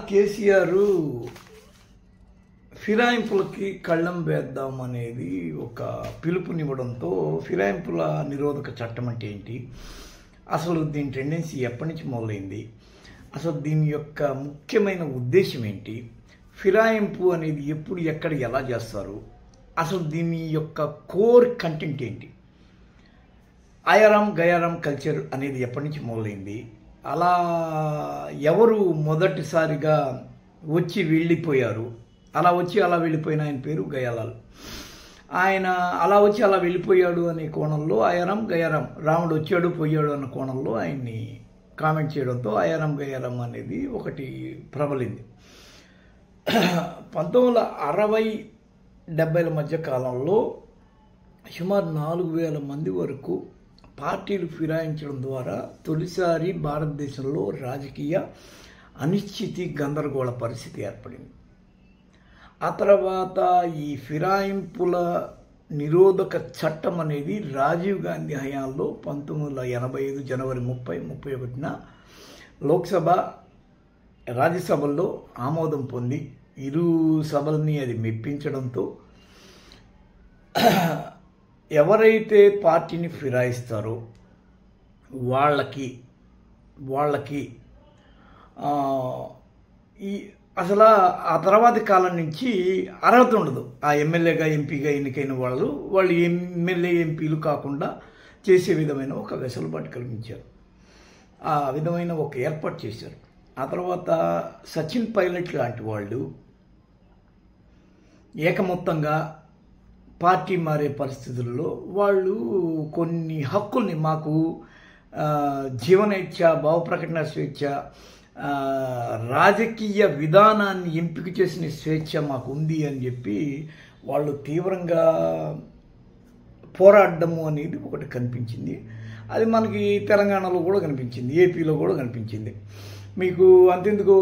కేసీఆర్ ఫిరాయింపులకి కళ్ళం వేద్దాం అనేది ఒక పిలుపునివ్వడంతో ఫిరాయింపుల నిరోధక చట్టం అంటే ఏంటి, అసలు దీని టెండెన్సీ ఎప్పటి నుంచి మొదలైంది, అసలు దీని యొక్క ముఖ్యమైన ఉద్దేశం ఏంటి, ఫిరాయింపు అనేది ఎప్పుడు ఎక్కడ ఎలా చేస్తారు, అసలు దీని యొక్క కోర్ కంటెంట్ ఏంటి, ఆయారాం గయారాం కల్చర్ అనేది ఎప్పటి నుంచి మొదలైంది, అలా ఎవరు మొదటిసారిగా వచ్చి వెళ్ళిపోయారు, అలా వచ్చి అలా వెళ్ళిపోయిన ఆయన పేరు గయాలాల్. ఆయన అలా వచ్చి అలా వెళ్ళిపోయాడు అనే కోణంలో ఆయారాం గయారాం, రాముడు వచ్చాడు పోయాడు అన్న కోణంలో ఆయన్ని కామెంట్ చేయడంతో ఆయారాం గయారాం అనేది ఒకటి ప్రబలింది. 1960-70ల మధ్య కాలంలో సుమారు 4000 మంది వరకు పార్టీలు ఫిరాయించడం ద్వారా తొలిసారి భారతదేశంలో రాజకీయ అనిశ్చితి గందరగోళ పరిస్థితి ఏర్పడింది. ఆ తర్వాత ఈ ఫిరాయింపుల నిరోధక చట్టం అనేది రాజీవ్ గాంధీ హయాంలో 1985 జనవరి 30-31న లోక్సభ రాజ్యసభల్లో ఆమోదం పొంది ఇరు సభల్ని అది మెప్పించడంతో ఎవరైతే పార్టీని ఫిరాయిస్తారో వాళ్ళకి ఈ అసలు ఆ తర్వాతి కాలం నుంచి అర్హత ఉండదు. ఆ ఎమ్మెల్యేగా ఎంపీగా ఎన్నికైన వాళ్ళు ఎమ్మెల్యే ఎంపీలు కాకుండా చేసే విధమైన ఒక వెసులుబాటు కల్పించారు, ఆ విధమైన ఒక ఏర్పాటు చేశారు. ఆ తర్వాత సచిన్ పైలట్ లాంటి వాళ్ళు ఏకమొత్తంగా పార్టీ మారే పరిస్థితుల్లో వాళ్ళు కొన్ని హక్కుల్ని, మాకు జీవనేచ్ఛ, భావప్రకటన స్వేచ్ఛ, రాజకీయ విధానాన్ని ఎంపిక చేసిన స్వేచ్ఛ మాకు ఉంది అని చెప్పి వాళ్ళు తీవ్రంగా పోరాడము అనేది ఒకటి కనిపించింది. అది మనకి తెలంగాణలో కూడా కనిపించింది, ఏపీలో కూడా కనిపించింది. మీకు అంతెందుకు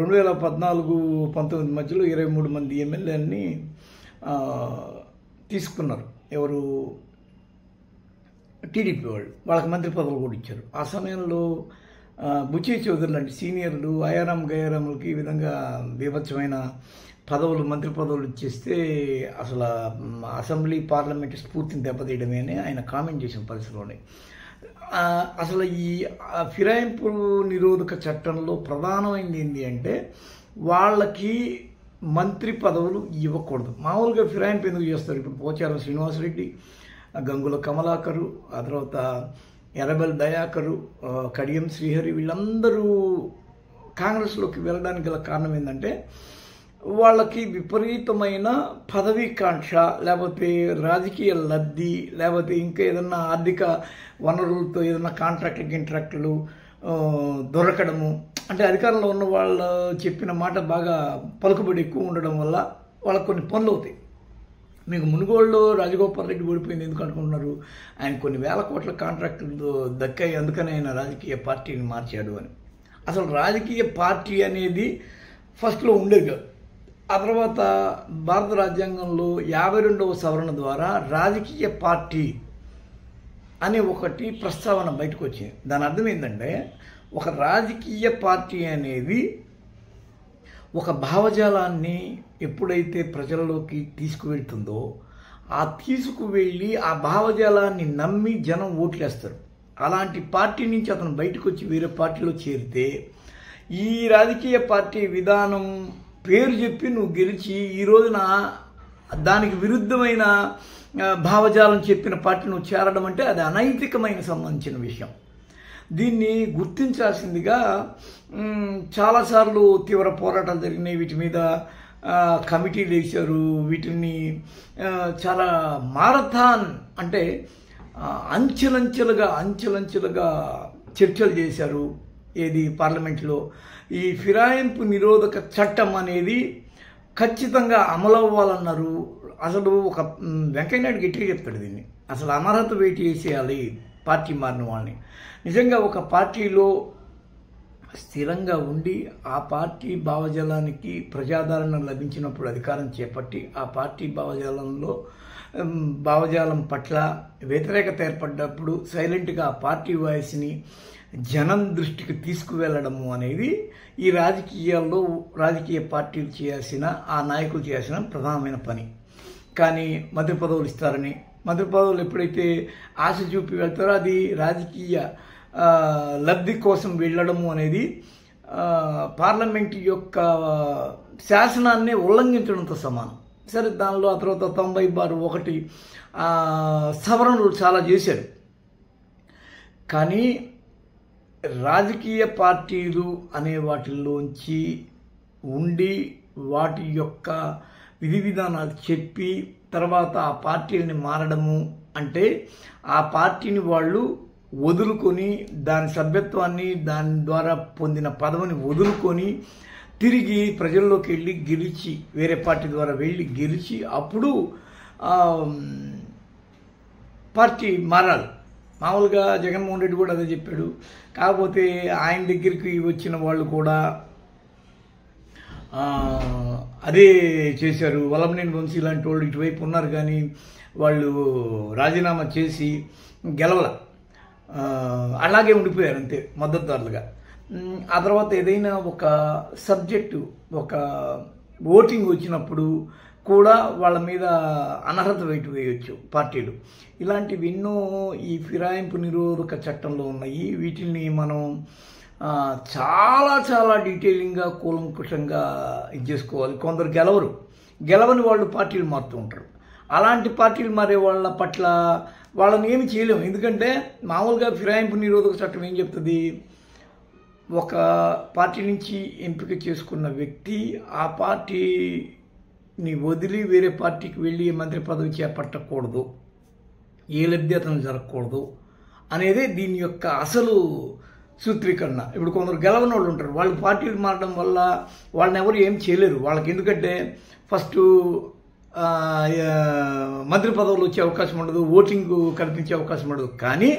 2014-19 మధ్యలో 23 మంది ఎమ్మెల్యేలని తీసుకున్నారు. ఎవరు? టీడీపీ వాళ్ళు. వాళ్ళకి మంత్రి పదవులు కూడా ఇచ్చారు. ఆ సమయంలో బుచ్చి చౌదరి లాంటి సీనియర్లు ఆయారాం గయారాంలకి ఈ విధంగా బీభత్సమైన పదవులు, మంత్రి పదవులు ఇచ్చేస్తే అసలు అసెంబ్లీ పార్లమెంట్ స్ఫూర్తిని దెబ్బతీయడమే అని ఆయన కామెంట్ చేసిన పరిస్థితుల్లోనే అసలు ఈ ఫిరాయింపు నిరోధక చట్టంలో ప్రధానమైనది ఏంటి అంటే వాళ్ళకి మంత్రి పదవులు ఇవ్వకూడదు. మామూలుగా ఫిరాయింపు ఎందుకు చేస్తారు? ఇప్పుడు పోచారం శ్రీనివాసరెడ్డి, గంగుల కమలాకరు, ఆ తర్వాత ఎర్రబెల్ దయాకరు, కడియం శ్రీహరి వీళ్ళందరూ కాంగ్రెస్లోకి వెళ్ళడానికి గల కారణం ఏంటంటే వాళ్ళకి విపరీతమైన పదవీకాంక్ష, లేకపోతే రాజకీయ లబ్ధి, లేకపోతే ఇంకా ఏదన్నా ఆర్థిక వనరులతో ఏదన్నా కాంట్రాక్టులు దొరకడము, అంటే అధికారంలో ఉన్న వాళ్ళు చెప్పిన మాట బాగా పలుకుబడి ఎక్కువ ఉండడం వల్ల వాళ్ళకు కొన్ని పనులు అవుతాయి. మీకు మునుగోడులో రాజగోపాల్ రెడ్డి ఓడిపోయింది ఎందుకు అనుకుంటున్నారు? ఆయన కొన్ని వేల కోట్ల కాంట్రాక్టులు దక్కాయి, అందుకని ఆయన రాజకీయ పార్టీని మార్చాడు అని. అసలు రాజకీయ పార్టీ అనేది ఫస్ట్లో ఉండేది కాదు. ఆ తర్వాత భారత రాజ్యాంగంలో 52వ సవరణ ద్వారా రాజకీయ పార్టీ అనే ఒకటి ప్రస్తావన బయటకు వచ్చింది. దాని అర్థం ఏంటంటే ఒక రాజకీయ పార్టీ అనేది ఒక భావజాలాన్ని ఎప్పుడైతే ప్రజలలోకి తీసుకువెళ్తుందో ఆ తీసుకువెళ్ళి ఆ భావజాలాన్ని నమ్మి జనం ఓట్లేస్తారు. అలాంటి పార్టీ నుంచి అతను బయటకు వచ్చి వేరే పార్టీలో చేరితే ఈ రాజకీయ పార్టీ విధానం పేరు చెప్పి నువ్వు గెలిచి ఈ రోజున దానికి విరుద్ధమైన భావజాలం చెప్పిన పార్టీ నువ్వు చేరడం అంటే అది అనైతికమైన సంబంధించిన విషయం. దీన్ని గుర్తించాల్సిందిగా చాలాసార్లు తీవ్ర పోరాటాలు జరిగినాయి. వీటి మీద కమిటీలు వేశారు. వీటిని చాలా మారథాన్ అంటే అంచెలంచెలుగా చర్చలు చేశారు. ఏది పార్లమెంట్లో ఈ ఫిరాయింపు నిరోధక చట్టం అనేది ఖచ్చితంగా అమలు అవ్వాలన్నారు. అసలు ఒక వెంకయ్యనాయుడు గట్టిగా చెప్తాడు దీన్ని, అసలు అనర్హత వేటు చేసేయాలి పార్టీ మారిన వాళ్ళని. నిజంగా ఒక పార్టీలో స్థిరంగా ఉండి ఆ పార్టీ భావజాలానికి ప్రజాదరణ లభించినప్పుడు అధికారం చేపట్టి ఆ పార్టీ భావజాలం పట్ల వ్యతిరేకత ఏర్పడ్డప్పుడు సైలెంట్గా ఆ పార్టీ వాయిస్ని జనం దృష్టికి తీసుకువెళ్ళడము అనేది ఈ రాజకీయాల్లో రాజకీయ పార్టీలు చేయాల్సిన, ఆ నాయకులు చేయాల్సిన ప్రధానమైన పని. కానీ మంత్రి పదవులు ఇస్తారని, మంత్రి పదవులు ఎప్పుడైతే ఆశ చూపి వెళ్తారో అది రాజకీయ లబ్ధి కోసం వెళ్ళడము అనేది పార్లమెంట్ యొక్క శాసనాన్ని ఉల్లంఘించడంతో సమానం. సరే, దానిలో ఆ తర్వాత 90/1 సవరణలు చాలా చేశారు. కానీ రాజకీయ పార్టీలు అనే వాటిల్లోంచి ఉండి వాటి యొక్క విధి విధానాలు చెప్పి తర్వాత ఆ పార్టీలని మారడము అంటే ఆ పార్టీని వాళ్ళు వదులుకొని దాని సభ్యత్వాన్ని, దాని ద్వారా పొందిన పదవిని వదులుకొని తిరిగి ప్రజల్లోకి వెళ్ళి గెలిచి, వేరే పార్టీ ద్వారా వెళ్ళి గెలిచి అప్పుడు పార్టీ మారాలి. మామూలుగా జగన్మోహన్ రెడ్డి కూడా అదే చెప్పాడు. కాకపోతే ఆయన దగ్గరికి వచ్చిన వాళ్ళు కూడా అదే చేశారు. వల్లభనేని వంశీ లాంటి వాళ్ళు ఇటువైపు ఉన్నారు, కానీ వాళ్ళు రాజీనామా చేసి గెలవల, అలాగే ఉండిపోయారు అంతే మద్దతుదారులుగా. ఆ తర్వాత ఏదైనా ఒక సబ్జెక్టు, ఒక ఓటింగ్ వచ్చినప్పుడు కూడా వాళ్ళ మీద అనర్హత వేటు వేయవచ్చు పార్టీలు. ఇలాంటివి ఎన్నో ఈ ఫిరాయింపు నిరోధక చట్టంలో ఉన్నాయి. వీటిని మనం చాలా చాలా డీటెయిలింగ్గా కూలంకుషంగా ఇది చేసుకోవాలి. కొందరు గెలవని వాళ్ళు పార్టీలు మారుతూ ఉంటారు. అలాంటి పార్టీలు మారే వాళ్ళ పట్ల వాళ్ళని ఏమి చేయలేము. ఎందుకంటే మామూలుగా ఫిరాయింపు నిరోధక చట్టం ఏం చెప్తుంది, ఒక పార్టీ నుంచి ఎంపిక చేసుకున్న వ్యక్తి ఆ పార్టీని వదిలి వేరే పార్టీకి వెళ్ళి మంత్రి పదవి చేపట్టకూడదు, ఏ లబ్ధి అతను జరగకూడదు అనేదే దీని యొక్క అసలు సూత్రీకరణ. ఇప్పుడు కొందరు గెలవని వాళ్ళు ఉంటారు, వాళ్ళు పార్టీలు మారడం వల్ల వాళ్ళని ఎవరు ఏం చేయలేరు. వాళ్ళకి ఎందుకంటే ఫస్ట్ మంత్రి పదవులు వచ్చే అవకాశం ఉండదు, ఓటింగ్ కల్పించే అవకాశం ఉండదు. కానీ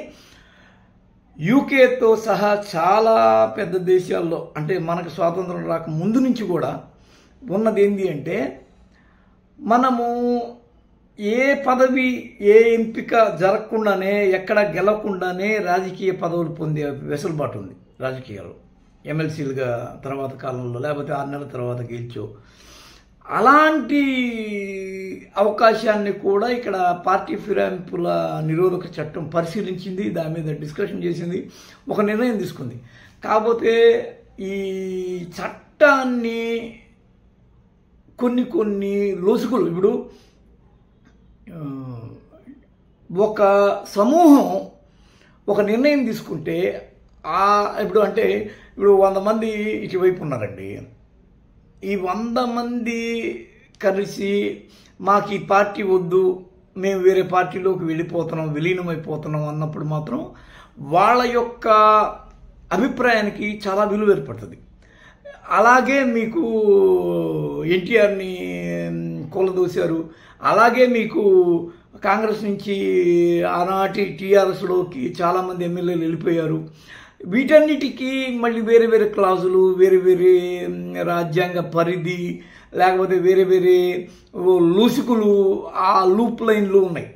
యూకేతో సహా చాలా పెద్ద దేశాల్లో, అంటే మనకు స్వాతంత్రం రాక ముందు నుంచి కూడా ఉన్నది ఏంటి అంటే, మనము ఏ పదవి, ఏ ఎంపిక జరగకుండానే, ఎక్కడ గెలవకుండానే రాజకీయ పదవులు పొందే వెసులుబాటు ఉంది రాజకీయాల్లో. ఎమ్మెల్సీలుగా తర్వాత కాలంలో, లేకపోతే 6 నెలల తర్వాత గెలిచో, అలాంటి అవకాశాన్ని కూడా ఇక్కడ పార్టీ ఫిరాయింపుల నిరోధక చట్టం పరిశీలించింది, దాని మీద డిస్కషన్ చేసింది, ఒక నిర్ణయం తీసుకుంది. కాకపోతే ఈ చట్టాన్ని కొన్ని లొసుగులు, ఇప్పుడు ఒక సమూహం ఒక నిర్ణయం తీసుకుంటే ఇప్పుడు 100 మంది ఇటువైపు ఉన్నారండి. ఈ 100 మంది కలిసి మాకు ఈ పార్టీ వద్దు, మేము వేరే పార్టీలోకి వెళ్ళిపోతున్నాం, విలీనమైపోతున్నాం అన్నప్పుడు మాత్రం వాళ్ళ యొక్క అభిప్రాయానికి చాలా విలువ ఏర్పడుతుంది. అలాగే మీకు ఎన్టీఆర్ని కూలదోశారు, అలాగే మీకు కాంగ్రెస్ నుంచి ఆనాటి టీఆర్ఎస్లోకి చాలామంది ఎమ్మెల్యేలు వెళ్ళిపోయారు. వీటన్నిటికీ మళ్ళీ వేరే వేరే క్లాజులు, వేరే వేరే రాజ్యాంగ పరిధి, లేకపోతే వేరే వేరే లూసుకులు, ఆ లూప్ లైన్లు ఉన్నాయి.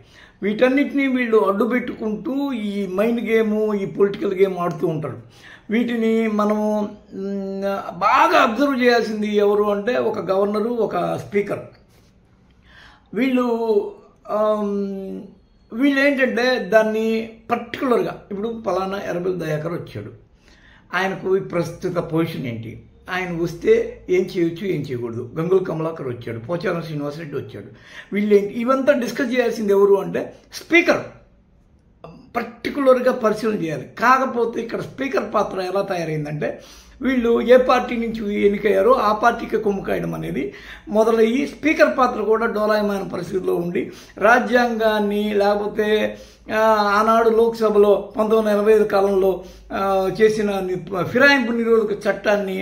వీటన్నిటినీ వీళ్ళు అడ్డుపెట్టుకుంటూ ఈ మైండ్ గేము, ఈ పొలిటికల్ గేమ్ ఆడుతూ ఉంటారు. వీటిని మనము బాగా అబ్జర్వ్ చేయాల్సింది ఎవరు అంటే, ఒక గవర్నరు, ఒక స్పీకర్. వీళ్ళు ఏంటంటే దాన్ని పర్టికులర్గా, ఇప్పుడు పలానా ఎర్రబెల్లి దయాకర్ వచ్చాడు, ఆయనకు ప్రస్తుత పొజిషన్ ఏంటి, ఆయన వస్తే ఏం చేయొచ్చు, ఏం చేయకూడదు. గంగుల కమలాకర్ వచ్చాడు, పోచారం శ్రీనివాసరెడ్డి వచ్చాడు. వీళ్ళేంటి ఇవంతా డిస్కస్ చేయాల్సింది ఎవరు అంటే స్పీకర్. పర్టికులర్గా పరిశీలన చేయాలి. కాకపోతే ఇక్కడ స్పీకర్ పాత్ర ఎలా తయారైందంటే, వీళ్ళు ఏ పార్టీ నుంచి ఎన్నికయ్యారో ఆ పార్టీకి కొమ్ము కాయడం అనేది మొదలయ్యి, స్పీకర్ పాత్ర కూడా డోలాయమైన పరిస్థితిలో ఉండి రాజ్యాంగాన్ని, లేకపోతే ఆనాడు లోక్సభలో 1985 కాలంలో చేసిన ఫిరాయింపు నిరోధక చట్టాన్ని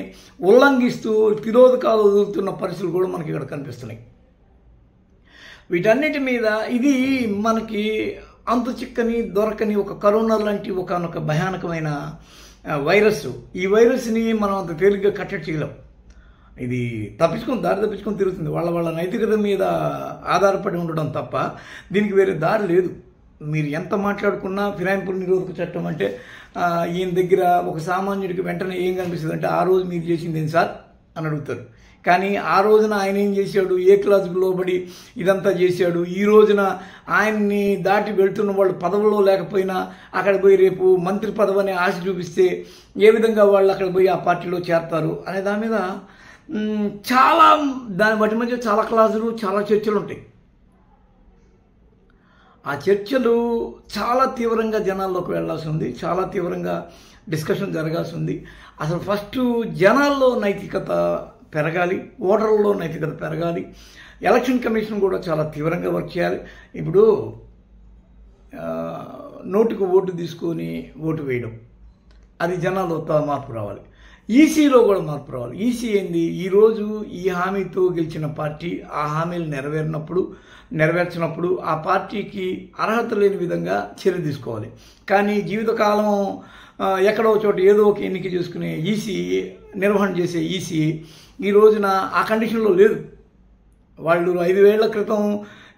ఉల్లంఘిస్తూ తిరోధకాలు వదులుతున్న పరిస్థితులు కూడా మనకి ఇక్కడ కనిపిస్తున్నాయి. వీటన్నిటి మీద ఇది మనకి అంతు చిక్కని, దొరకని ఒక కరోనా లాంటి ఒకనొక భయానకమైన వైరస్. ఈ వైరస్ని మనం అంత తేలిగ్గా కట్టడి చేయలేం. ఇది దారి తప్పించుకొని తిరుగుతుంది. వాళ్ళ నైతికత మీద ఆధారపడి ఉండడం తప్ప దీనికి వేరే దారి లేదు. మీరు ఎంత మాట్లాడుకున్నా ఫిరాయింపుల నిరోధక చట్టం అంటే ఈయన దగ్గర ఒక సామాన్యుడికి వెంటనే ఏం కనిపిస్తుంది అంటే, ఆ రోజు మీరు చేసింది ఏంటి సార్ అని అడుగుతారు. కానీ ఆ రోజున ఆయన ఏం చేశాడు, ఏ క్లాసుకు లోబడి ఇదంతా చేశాడు. ఈ రోజున ఆయన్ని దాటి వెళ్తున్న వాళ్ళు పదవుల్లో లేకపోయినా అక్కడ పోయి రేపు మంత్రి పదవి అనే ఆశ చూపిస్తే ఏ విధంగా వాళ్ళు అక్కడ పోయి ఆ పార్టీలో చేరతారు అనే దాని మీద చాలా వాటి మధ్య చాలా క్లాసులు, చాలా చర్చలు ఉంటాయి. ఆ చర్చలు చాలా తీవ్రంగా జనాల్లోకి వెళ్లాల్సి ఉంది, చాలా తీవ్రంగా డిస్కషన్ జరగాల్సి ఉంది. అసలు ఫస్ట్ జనాల్లో నైతికత పెరగాలి, ఓటర్లలో నైతికత పెరగాలి. ఎలక్షన్ కమిషన్ కూడా చాలా తీవ్రంగా వర్క్ చేయాలి. ఇప్పుడు నోటుకు ఓటు తీసుకొని ఓటు వేయడం, అది జనాల్లో మార్పు రావాలి. ఈసీలో కూడా మార్పు రావాలి. ఈసీ ఏంది, ఈరోజు ఈ హామీతో గెలిచిన పార్టీ ఆ హామీలు నెరవేర్చినప్పుడు ఆ పార్టీకి అర్హత లేని విధంగా చర్య తీసుకోవాలి. కానీ జీవితకాలం ఎక్కడో చోట ఏదో ఒక ఎన్నిక చేసుకునే ఈసీ, నిర్వహణ చేసే ఈసీ ఈ రోజున ఆ కండిషన్లో లేదు. వాళ్ళు 5 ఏళ్ల క్రితం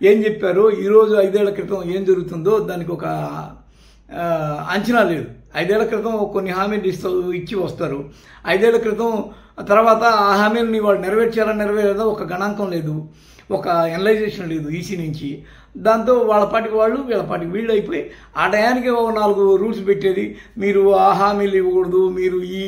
ఏం చెప్పారో ఈరోజు 5 ఏళ్ల క్రితం ఏం జరుగుతుందో దానికి ఒక అంచనా లేదు. 5 ఏళ్ల క్రితం కొన్ని హామీలు ఇచ్చి వస్తారు. 5 ఏళ్ల క్రితం తర్వాత ఆ హామీలని వాళ్ళు నెరవేర్చారా ఒక గణాంకం లేదు, ఒక ఎనలైజేషన్ లేదు ఈసీ నుంచి. దాంతో వాళ్ళ పాటికి వాళ్ళు, వీళ్ళ పాటికి వీళ్ళు అయిపోయి ఆ టయానికి 4 రూల్స్ పెట్టేది. మీరు ఆ హామీలు ఇవ్వకూడదు, మీరు ఈ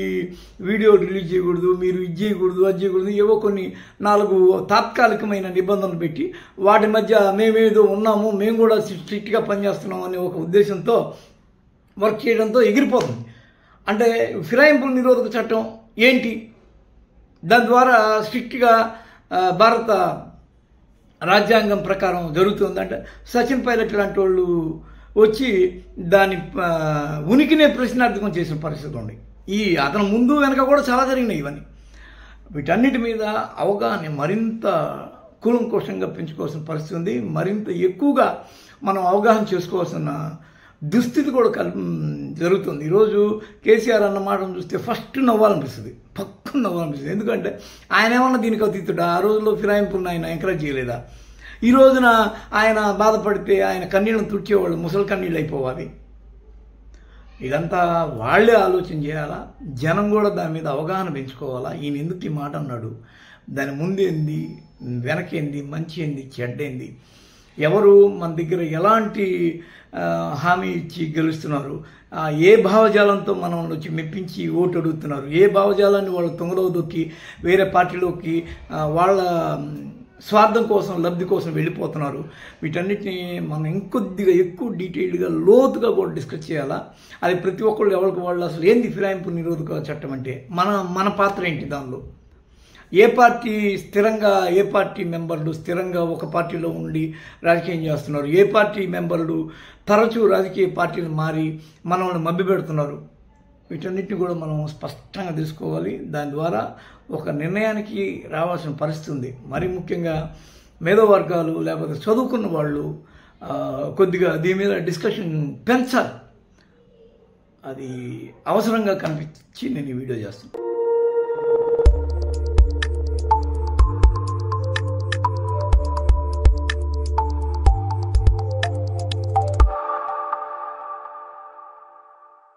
వీడియో రిలీజ్ చేయకూడదు, మీరు ఇది చేయకూడదు, అది చేయకూడదు, ఏవో కొన్ని 4 తాత్కాలికమైన నిబంధనలు పెట్టి వాటి మధ్య మేమేదో ఉన్నాము, మేము కూడా స్ట్రిక్ట్గా పనిచేస్తున్నాం అనే ఒక ఉద్దేశంతో వర్క్ చేయడంతో ఎగిరిపోతుంది. అంటే ఫిరాయింపుల నిరోధక చట్టం ఏంటి, దాని ద్వారా స్ట్రిక్ట్గా భారత రాజ్యాంగం ప్రకారం జరుగుతుందంటే సచిన్ పైలట్ లాంటి వాళ్ళు వచ్చి దాని ఉనికినే ప్రశ్నార్థకం చేసిన పరిస్థితి ఉంది. అతను ముందు వెనక కూడా చాలా జరిగినాయి ఇవన్నీ. వీటన్నిటి మీద అవగాహన మరింత కూలంకోశంగా పెంచుకోవాల్సిన పరిస్థితి ఉంది. మరింత ఎక్కువగా మనం అవగాహన చేసుకోవాల్సిన దుస్థితి కూడా జరుగుతుంది. ఈరోజు కేసీఆర్ అన్న మాటను చూస్తే ఫస్ట్ నవ్వాలనిపిస్తుంది, పక్కన నవ్వాలనిపిస్తుంది. ఎందుకంటే ఆయన ఏమన్నా దీనికి అతీతుడా? ఆ రోజుల్లో ఫిరాయింపులను ఆయన ఎంకరేజ్ చేయలేదా? ఈ రోజున ఆయన బాధపడితే ఆయన కన్నీళ్ళను తుడిచేవాళ్ళు ముసలి కన్నీళ్ళు అయిపోవాలి. ఇదంతా వాళ్లే ఆలోచన చేయాలా, జనం కూడా దాని మీద అవగాహన పెంచుకోవాలా. ఈయన ఎందుకు ఈ మాట అన్నాడు, దాని ముందేంది, వెనకేంది, మంచి ఏంది, చెడ్డేంది, ఎవరు మన దగ్గర ఎలాంటి హామీ ఇచ్చి గెలుస్తున్నారు, ఏ భావజాలంతో మనం వచ్చి మెప్పించి ఓటు అడుగుతున్నారు, ఏ భావజాలాన్ని వాళ్ళు తొంగలో దొక్కి వేరే పార్టీలోకి వాళ్ళ స్వార్థం కోసం, లబ్ధి కోసం వెళ్ళిపోతున్నారు. వీటన్నిటిని మనం ఇంకొద్దిగా ఎక్కువ డీటెయిల్డ్గా లోతుగా కూడా డిస్కస్ చేయాలా. అది ప్రతి ఒక్కళ్ళు ఎవరికి వాళ్ళు అసలు ఏంది ఫిరాయింపు నిరోధక చట్టం అంటే, మన పాత్ర ఏంటి దానిలో, ఏ పార్టీ మెంబర్లు స్థిరంగా ఒక పార్టీలో ఉండి రాజకీయం చేస్తున్నారు, ఏ పార్టీ మెంబర్లు తరచూ రాజకీయ పార్టీలు మారి మనల్ని మభ్యపెడుతున్నారు. వీటన్నిటిని కూడా మనం స్పష్టంగా తీసుకోవాలి. దాని ద్వారా ఒక నిర్ణయానికి రావాల్సిన పరిస్థితి ఉంది. మరి ముఖ్యంగా మేధోవర్గాలు లేకపోతే చదువుకున్న వాళ్ళు కొద్దిగా దీని మీద డిస్కషన్ పెంచాలి. అది అవసరంగా కనిపించి నేను ఈ వీడియో చేస్తున్నాను.